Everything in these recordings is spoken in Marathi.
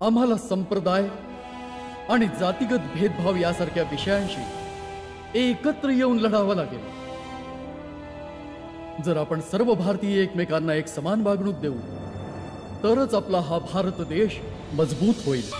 आम्हाला संप्रदाय आणि जातीगत भेदभाव यासारख्या विषयांशी एकत्र येऊन लढावं लागेल. जर आपण सर्व भारतीय एकमेकांना एक समान वागणूक देऊ तरच आपला हा भारत देश मजबूत होईल.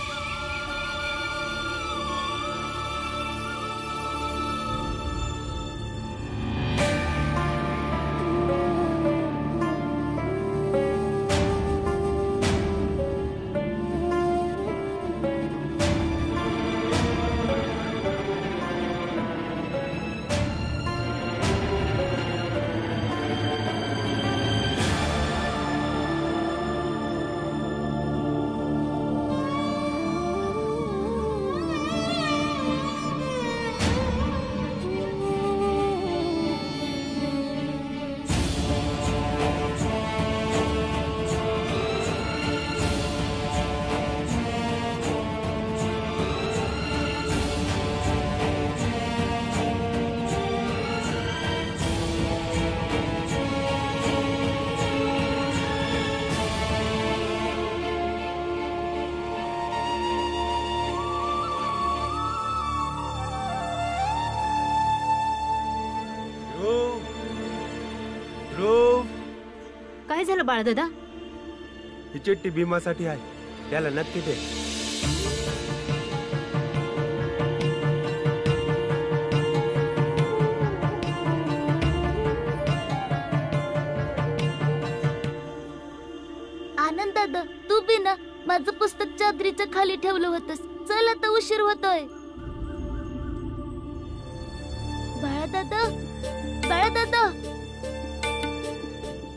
काय झालं बाळदादा? ही चिठ्ठी भीमासाठी आहे, त्याला नक्की दे. आनंद दादा, तू बी ना माझं पुस्तक चादरीच्या खाली ठेवलं होतंस. चल आता उशीर होतोय. बाळदादा, बाळदादा.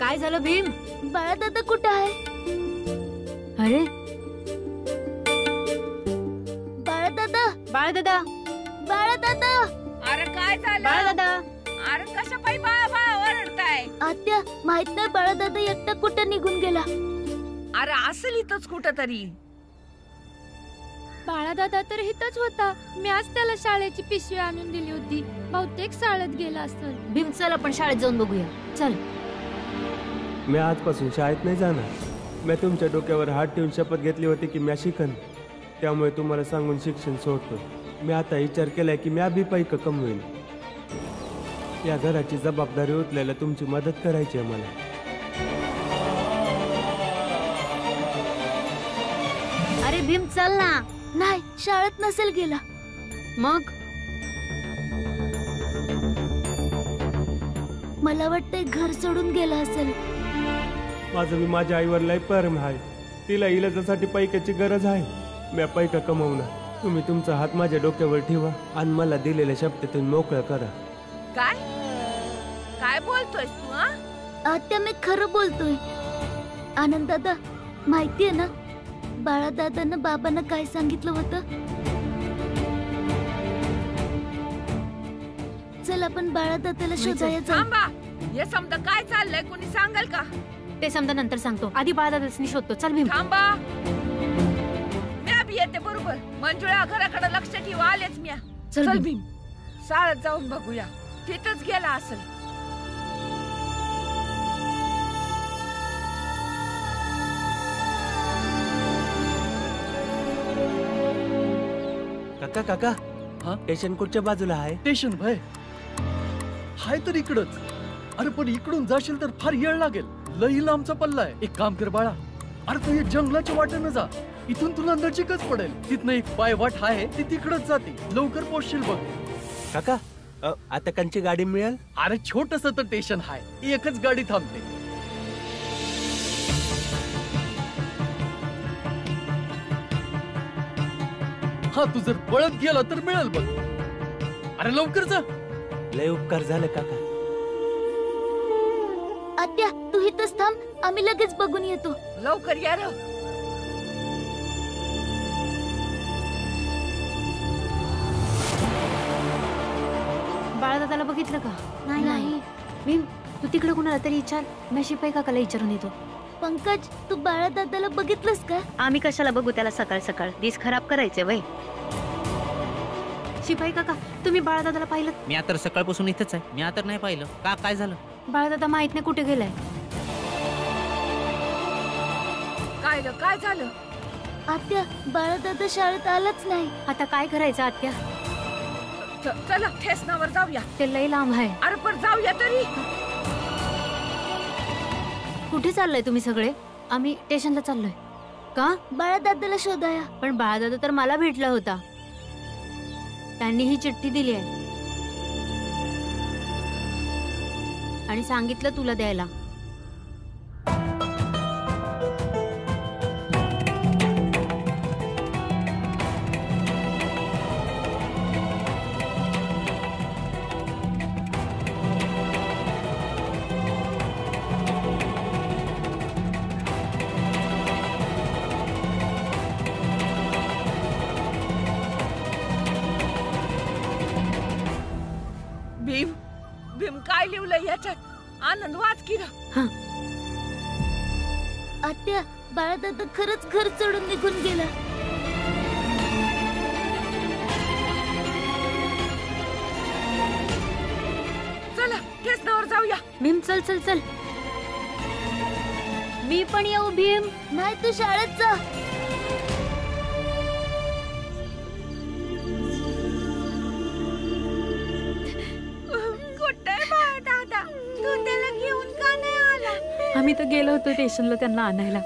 काय झालं भीम? बाळदादा कुठं आहे? अरे बाळदादा, बाळदादा, बाळदादा. अरे काय झालं बाळदादा? अरे कशा पायी बाबा ओरडताय? आत्या, माहित नाही बाळदादा एकटा कुठं निघून गेला. अरे असेल इथंच कुठं तरी. बाळादादा तर इथंच होता. मी आज त्याला शाळेची पिशवी आणून दिली होती. बहुतेक शाळेत गेला असेल. भीम चल आपण शाळेत जाऊन बघूया. चल. मी आजपासून शाळेत नाही जाणार. मी तुमच्या डोक्यावर हात ठेवून शपथ घेतली होती की मी शिकन, त्यामुळे तुम्हाला सांगून शिक्षण सोडतो. मी आता विचार केलाय की मी बी पैक कमवेन. या घराची जबाबदारी उचलायला तुमची मदत करायची आहे मला. अरे भीम चल ना. नाही, शाळेत नसेल गेला. मग मला वाटतंय घर सोडून गेला असेल. माझं मी माझ्या आईवर लय प्रेम आहे. तिला इलाजासाठी पैक्याची गरज आहे. मी पैका कमवणार. तुम्ही तुमचा हात माझ्या डोक्यावर ठेवा आणि मला दिलेल्या शब्दातून मोकळं करा. काय काय बोलतोयस तू? आत्या, मी खरं बोलतोय. आनंद दादा, माहितीये ना बाळादादानं बाबांना काय सांगितलं होतं? चल आपण बाळादादाला शोधायला जाऊ. थांबा, हे समजा काय चाललंय कोणी सांगाल का? ते समजा नंतर सांगतो. आधी बाळदादासनी शोधतो. चल भीम. थांबा, मी अभि येते बरोबर. मंजुळा घराकडे लक्ष ठेवा. आलेच मी. चल भीम, शाळेत जाऊन बघूया. तिथंच गेला असेल. काका काका, हा? स्टेशन कुठच्या बाजूला आहे? स्टेशन भय हाय तर इकडच. अरे पण इकडून जाशील तर फार येळ लागेल. लई लांबचा पल्ला आहे. एक काम कर बाळा, अरे तू या जंगलाच्या वाटेनं जा. इथून तुला नजीकच पडेल. तिथनं एक पायवाट आहे, ती तिकडच जाते. लवकर पोहोचशील बघ. काका, आता कंची गाडी मिळेल? अरे छोटस तर स्टेशन आहे, एकच गाडी थांबते. हा, तू जर पळत गेला तर मिळेल बघ. अरे लवकर जा. लय उपकार झालं काका. आत्या, तू इथंच थांब. आम्ही लगेच बघून येतो. लवकर या रे. बाळदादाला बघितलं का? नाही. भीम, तू तिकडे कुणाला तरी विचार. मी शिपाई काकाला विचारून येतो. पंकज, तू बाळादादाला बघितलंस का? आम्ही कशाला बघू त्याला सकाळ सकाळ. दिस खराब करायचे वय. शिपाई काका, तुम्ही बाळदादाला पाहिलं? मी आता सकाळपासून इथंच आहे. मी आता नाही पाहिलं. का काय झालं? बाळदादा माहित नाही कुठे गेलाय. काय झालं? आत्या बाळादादा शाळेत आलाच नाही. आता काय करायचं आत्या? चला ठेसनावर जाऊया. ते लई लांब आहे. अरे पण जाऊया तरी. कुठे चाललंय तुम्ही सगळे? आम्ही स्टेशनला चाललोय. का? बाळादादाला शोधाया. पण बाळादादा तर मला भेटला होता. त्यांनी ही चिठ्ठी दिली आहे आणि सांगितलं तुला द्यायला. भीम भीम काय लिहिलंय याच्यात? आनंद वाच की र. आत्या बाळादादा खरंच घर सोडून निघून गेला. चला ठेसनावर जाऊया. भीम चल चल चल. मी पण येऊ भीम? नाही तू शाळेत जा. कुठे बाळादादा? तू त्याला घेऊन का नाही आला? आम्ही तर गेलो होतो स्टेशनला त्यांना आणायला,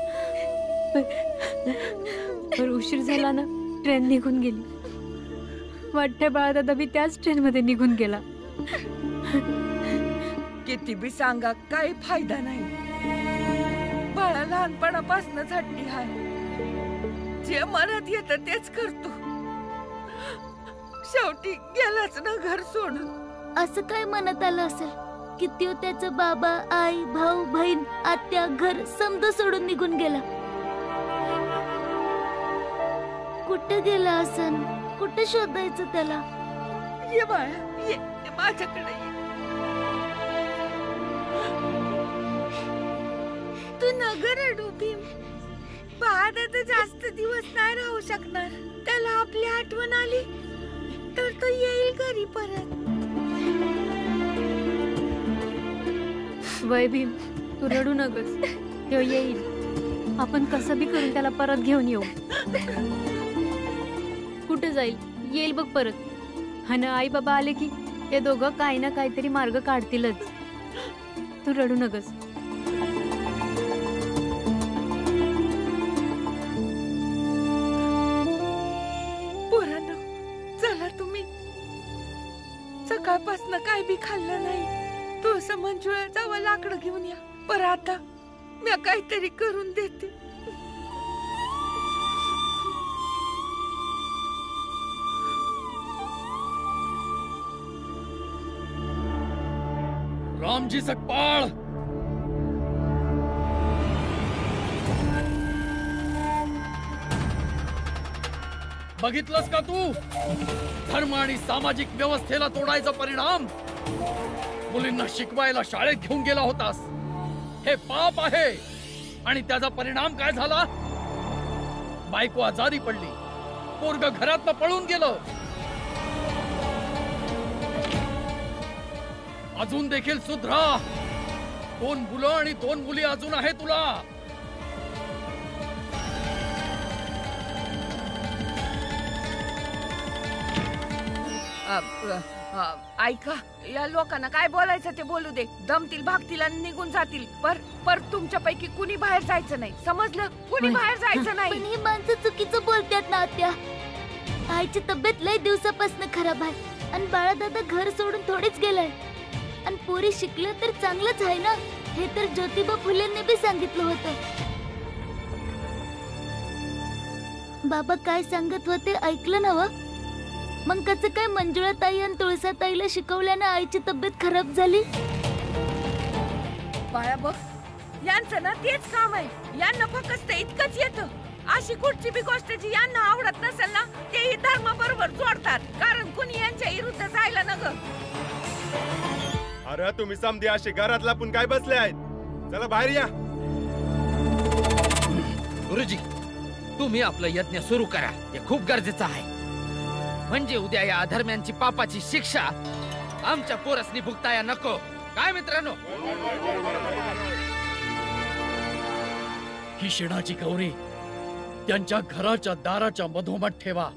पण उशीर झाला ना. ट्रेन निघून गेली. वाटतंय बाळादादा बी त्याच ट्रेन मध्ये निघून गेला. किती बी सांगा काही फायदा नाही. बाळा लहानपणापासून हट्टी आहे. जे मनात येतं तेच करतो. शेवटी गेलाच ना घर सोडून. असं काय मनात आलं असेल? किती त्याचं बाबा, आई, भाऊ, बहीण, आत्या, घर समजा सोडून निघून गेला. कुठे गेला असन? कुठे शोधायचं त्याला? ये बाळा ये माझ्याकडे ये. तू नगर रडू भीम. बाळादादा जास्त दिवस नाही राहू शकणार. त्याला आपली आठवण आली तर तो येईल घरी परत. वय भीम, तू रडू नगस. तो येईल. आपण कसं बी करून त्याला परत घेऊन येऊ. कुठे जाईल? येईल बघ परत. आणि आई बाबा आले की ते दोघं काही ना काहीतरी मार्ग काढतीलच. तू रडू नगस. पोरांनो चला तुम्ही. सकाळपासून काय बी खाल्लं नाही. तुळस मंजुळा जावं लाकडं घेऊन या. पर आता मी काहीतरी करून देते. रामजी सकपाळ, बघितलंस का तू? धर्म आणि सामाजिक व्यवस्थेला तोडायचा परिणाम. मुलींना शिकवायला शाळेत घेऊन गेला होतास. हे पाप आहे. आणि त्याचा परिणाम काय झाला? बायको आजारी पडली. पोरग घरातनं पळून गेलं. अजून देखील सुधरा. 2 मुलं आणि 2 मुली अजून आहे तुला. ऐका, या लोकांना काय बोलायचं ते बोलू दे. दमतील, भागतील आणि निघून जातील. पर तुमच्यापैकी कुणी बाहेर जायचं नाही. समजलं? कुणी बाहेर जायचं पण नाही. ही माणसं चुकीचं बोलतात ना आत्या. आईची तब्येत लय दिवसापासून खराब आहे आणि बाळादादा घर सोडून थोडीच गेलाय. आणि पोरी शिकलं तर चांगलंच आहे ना. हे तर ज्योतिबा फुलेंनी बी सांगितलं होतं. बाबा काय सांगत होते ऐकलं ना व? मग कसं काय मंजुळाताई आणि तुळसाताईला शिकवल्यानं आईची तब्येत खराब झाली? बाळा बघ, यांचं ना तेच काम आहे. यांना फक्त इतकंच येतं. अशी कुठची बी गोष्ट जी यांना आवडत नसेल ना तेही धर्माबरोबर जोडतात. कारण कुणी यांच्या विरुद्ध जायला न ग. अरे तुम्ही समधी अशी घरात लपून काय बसले आहेत? चला बाहेर या. गुरुजी, तुम्ही आपलं यज्ञ सुरू करा. हे खूप गरजेचं आहे. म्हणजे उद्या या अधर्म्यांची पापाची शिक्षा आमच्या पोरसनी भुगताया नको. काय मित्रांनो? ही शेणाची गौरी त्यांच्या घराच्या दाराच्या मधोमध ठेवा.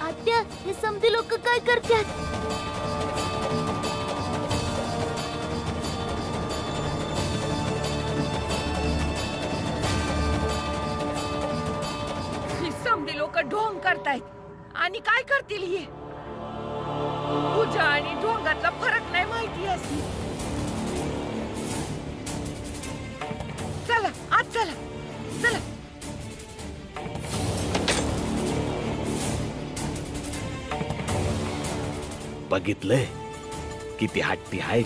आत्या, हे समधी लोक काय करतात? ही समधी लोक ढोंग करतायत. आणि काय करतील ही? पूजा आणि ढोंगातला फरक नाही माहिती असली. चला आज चला चला. बघितलंय किती हट्टी आहेत.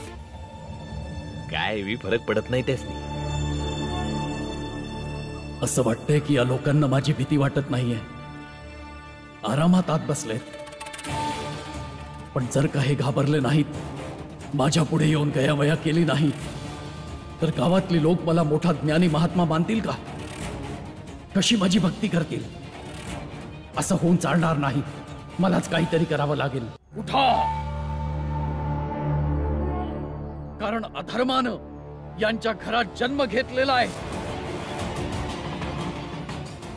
काय बी फरक पडत नाही त्यासनी. असं वाटतंय की या लोकांना माझी भीती वाटत नाहीये. आरामात आत बसलेत. पण जर का हे घाबरले नाहीत, माझ्या पुढे येऊन गयावया केली नाही, तर गावातली लोक मला मोठा ज्ञानी महात्मा मानतील का? कशी माझी भक्ती करतील? असं होऊन चालणार नाही. मलाच काहीतरी करावं लागेल. उठा, कारण अधर्मानं यांच्या घरात जन्म घेतलेला आहे.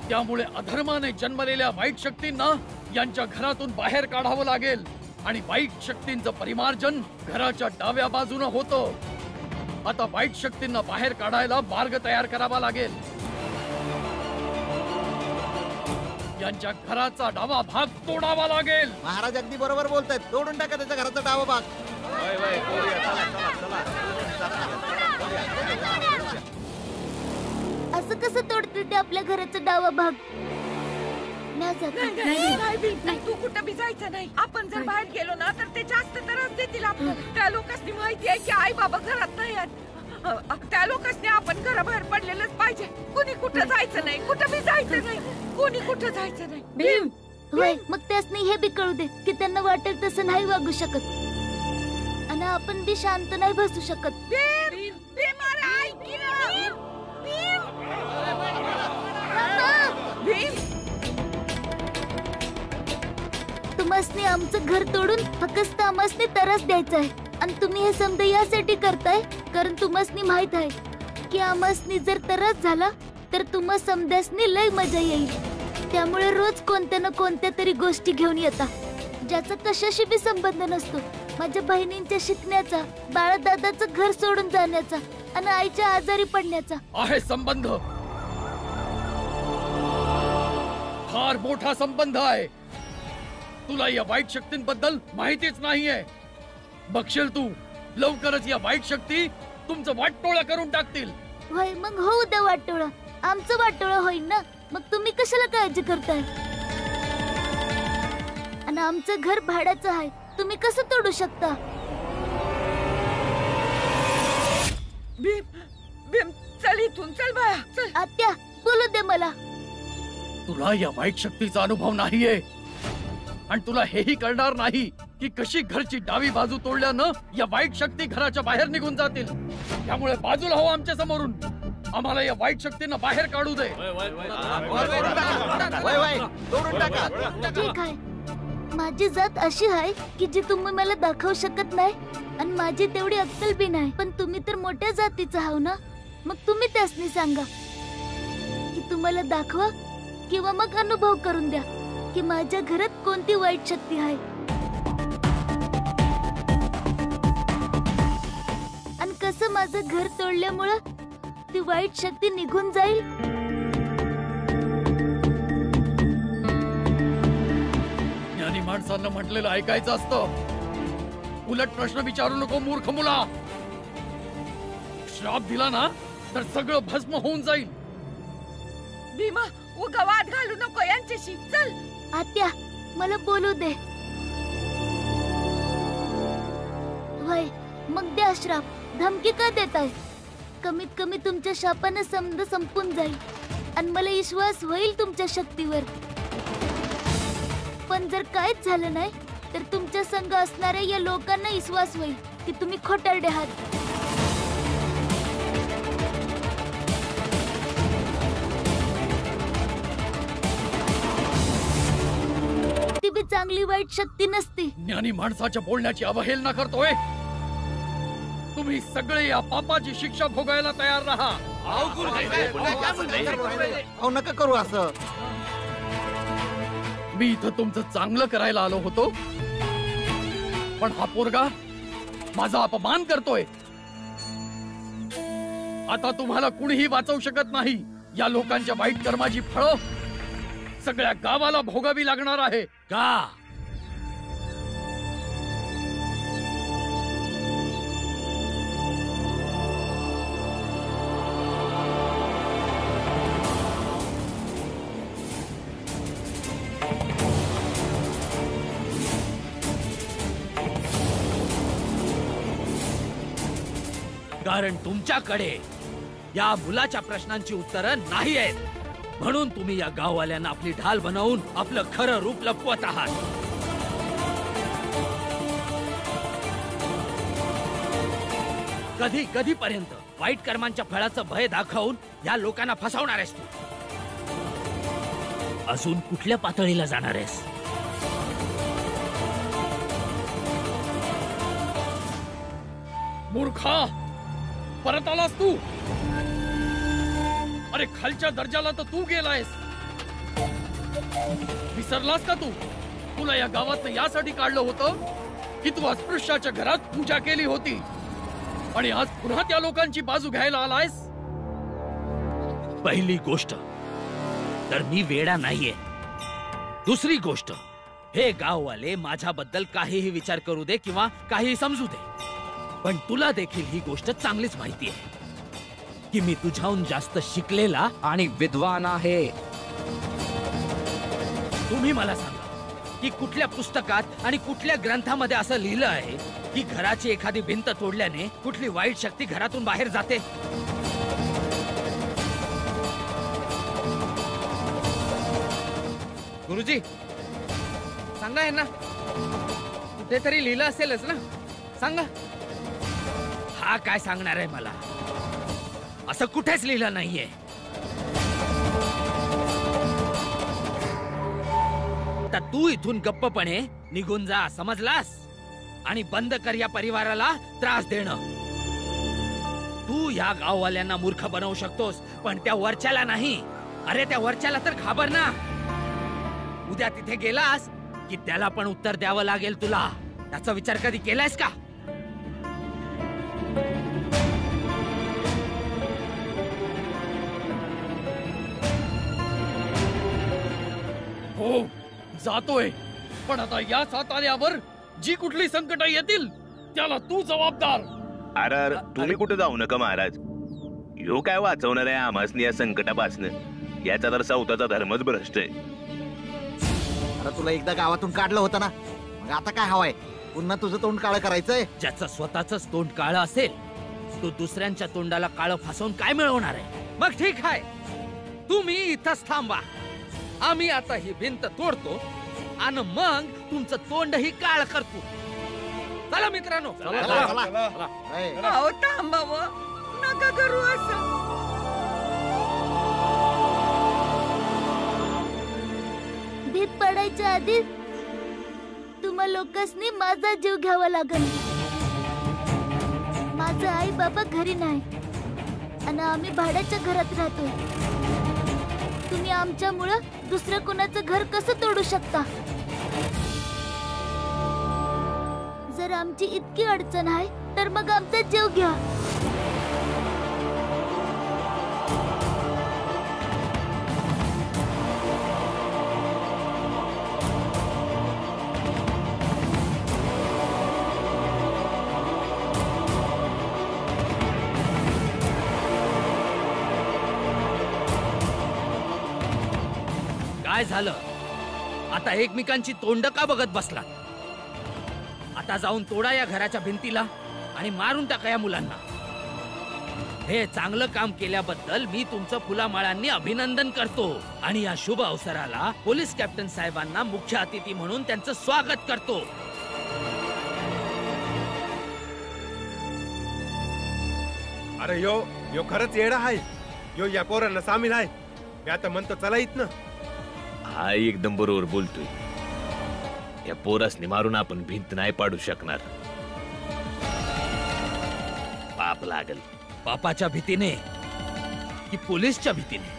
त्यामुळे अधर्माने जन्मलेल्या वाईट शक्तींना यांच्या घरातून बाहेर काढावं लागेल. आणि वाईट शक्तींचं परिमार्जन घराच्या डाव्या बाजूने होतं. आता वाईट शक्तींना बाहेर काढायला मार्ग तयार करावा लागेल. यांच्या घराचा डावा भाग तोडावा लागेल. महाराज अगदी बरोबर बोलतायत. तोडून टाका त्याच्या घराचा डावा भाग. असं कसं तोडतील ते आपल्या घराचा डावा भाग? नाही जात. नाही, तू कुठं बी जायचं नाही. आपण जर बाहेर गेलो ना तर ते जास्त त्रास देतील आपल्याला. त्या लोकांनी माहिती आहे की आई बाबा घरात नाही आहेत. त्या लोकांनी आपण घराबाहेर पडलेलंच पाहिजे. कुणी कुठं जायचं नाही, कुठं बी जायचं नाही, कोणी कुठं जायचं नाही. भीम, होय, मग त्यासनी हे बी कळू दे की त्यांना वाटेल तसं नाही वागू शकत. आणि आपण बी शांत नाही बसू शकत. भीम, भीम, अरे ऐक की ना. भीम, तुम्हासनी आमचं घर तोडून फक्त आम्हासनी त्रास द्यायचा आहे. आणि तुम्ही हे समजा यासाठी करताय कारण तुम्हासनी माहित आहे की आम्हासनी जर त्रास झाला तर तुम्हा समध्यासनी लय मजा येईल. त्यामुळे रोज कोणत्या ना कोणत्या तरी गोष्टी घेऊन येता ज्याचा कशाशी बी संबंध नसतो. माझ्या बहिणींच्या शिकण्याचा, बाळादादाचं घर सोडून जाण्याचा आणि आईच्या आजारी पडण्याचा आहे संबंध. फार मोठा संबंध आहे. तुला या वाईट शक्तींबद्दल माहितीच नाहीये. बघशील तू, लवकरच या वाईट शक्ती तुमचं वाटोळं करून टाकतील. होय, मग होऊ द्या वाटोळं. आमचं वाटोळं होईल ना. मग तुम्ही कशाला काळजी करताय? आणि आमचं घर भाड्याचं आहे. तुम्ही कसं तोडू शकता? भीम, भीम, चल इथून, चल बाया, चल. आत्या, बोलू दे मला. तुला या वाईट शक्तीचा अनुभव नाहीये. आणि तुला हेही कळणार नाही की कशी घरची डावी बाजू तोडल्यानं या वाईट शक्ती घराच्या बाहेर निघून जातील. त्यामुळे बाजूला हो आमच्या समोरून. आम्हाला या वाईट शक्तींना बाहेर काढू दे. तोडून टाका. ठीक आहे. माझी जात अशी आहे की जी तुम्ही मला दाखवू शकत नाही. आणि माझी तेवढी अक्कल बी नाही. पण तुम्ही तर मोठ्या जातीचा आहो ना. मग तुम्ही त्यासनी सांगा की तुम्हाला दाखवा किंवा मग अनुभव करून द्या की माझ्या घरात कोणती वाईट शक्ती आहे. आणि कसं माझं घर तोडल्यामुळं ती वाईट शक्ती निघून जाईल. ज्ञानी माणसांना म्हटलेलं ऐकायचं असतं. उलट प्रश्न विचारू नको मूर्ख मुला. श्राप दिला ना तर सगळं भस्म होऊन जाईल. भीमा, उगा वाद घालू नको यांच्याशी. चल. आत्या, मला बोलू दे. होय, मग द्या श्राप. धमकी का देताय? कमीत कमी तुमच्या शापानं समज संपून जाईल आणि मला विश्वास होईल तुमच्या शक्तीवर. पण जर काहीच झालं नाही तर तुमच्या संग असणाऱ्या या लोकांना विश्वास होईल की तुम्ही खोटारडे आहात. ती बी चांगली वाईट शक्ती नसते. ज्ञानी माणसाच्या बोलण्याची अवहेलना करतोय. तुम्ही सगळे या पापाची शिक्षा भोगायला तयार राहा. अहो नका करू असं. मी इथं तुमचं चांगलं करायला आलो होतो, पण हा पोरगा माझा अपमान करतोय. आता तुम्हाला कुणीही वाचवू शकत नाही. या लोकांच्या वाईट कर्माची फळं सगळ्या गावाला भोगावी लागणार आहे. का कारण तुमच्याकडे या मुलाच्या प्रश्नांची उत्तरं नाही आहेत, म्हणून तुम्ही या गाववाल्यांना आपली ढाल बनवून आपलं खरं रूप लपवत आहात. कधीपर्यंत वाईट कर्मांच्या फळाचं भय दाखवून या लोकांना फसवणार आहेस तू? अजून कुठल्या पातळीला जाणार आहेस? मूर्खा, परत आलास तू? अरे खालच्या दर्जाला तर तू गेलायस. विसरलास का तू? तुला या गावात यासाठी काढलं होतं की तू अस्पृश्याच्या घरात पूजा केली होती आणि आज पुन्हा त्या लोकांची बाजू घ्यायला आलायस. पहिली गोष्ट तर मी वेडा नाहीये. दुसरी गोष्ट, हे गाववाले माझ्याबद्दल काहीही विचार करू दे किंवा काही समजू दे, पण तुला देखील ही गोष्ट चांगलीच माहिती आहे की मी तुझ्याहून जास्त शिकलेला आणि विद्वान आहे. तुम्ही मला सांगा की कुठल्या पुस्तकात आणि कुठल्या ग्रंथामध्ये असं लिहिलं आहे की घराची एखादी भिंत तोडल्याने कुठली वाईट शक्ती घरातून बाहेर जाते? गुरुजी सांगा यांना, कुठेतरी लिहिलं असेलच ना, सांगा. हा काय सांगणार आहे मला? असं कुठेच लिहिलं नाहीये. आता तू इथून गप्पपणे निघून जा, समजलास? आणि बंद कर या परिवाराला त्रास देणं. तू या गाववाल्यांना मूर्ख बनवू शकतोस, पण त्या वरच्याला नाही. अरे त्या वरच्याला तर घाबर ना. उद्या तिथे गेलास की त्याला पण उत्तर द्यावं लागेल तुला. त्याचा विचार कधी केलायस का? हो जातोय, पण आता या साथ आल्यावर जी कुठली संकट येतील त्याला तू जबाबदार. अरे तुम्ही कुठे जाऊ नका महाराज. यो काय वाचवणार आहे आम्हासनी या संकटापासून? याचा तर सौताचा धर्मच भ्रष्ट आहे. अरे तुला एकदा गावातून काढलं होतं ना, मग आता काय हवाय? पुन्हा तुझं तोंड काळं करायचंय? ज्याचं स्वतःच तोंड काळं असेल तो दुसऱ्यांच्या तोंडाला काळं फासवून काय मिळवणार आहे? मग ठीक आहे, तुम्ही इथंच थांबा. आम्ही आता ही भिंत तोडतो आणि मग तुमचं तोंडही काळ करतो. चला मित्रांनो, अहो थांबावं, नका करू असं. भीत पडायच्या आधी तुम्हा लोकांनी माझा जीव घ्यावा लागेल. माझा आई बाबा घरी नाही आणि आम्ही भाड्याच्या घरात राहतोय. तुम्ही आमच्यामुळं दुसरं कोणाचं घर कसं तोडू शकता? जर आमची इतकी अडचण आहे तर मग आमचा जीव घ्या. काय झालं? आता एकमेकांची तोंड का बघत बसला? आता जाऊन तोडा या घराच्या भिंतीला आणि मारून टाका या मुलांना. हे चांगलं काम केल्याबद्दल मी तुमचं फुलामाळांनी अभिनंदन करतो आणि या शुभ अवसराला पोलीस कॅप्टन साहेबांना मुख्य अतिथी म्हणून त्यांचं स्वागत करतो. अरे यो खरंच येडा आहे. यो या पोरांना सामील आहे. मी आता म्हणतो चला इथनं. हा एकदम बरोबर बोलतोय. या पोरासने मारून आपण भिंत नाही पाडू शकणार. पाप लागल. पापाच्या भीतीने की पोलीसच्या भीतीने?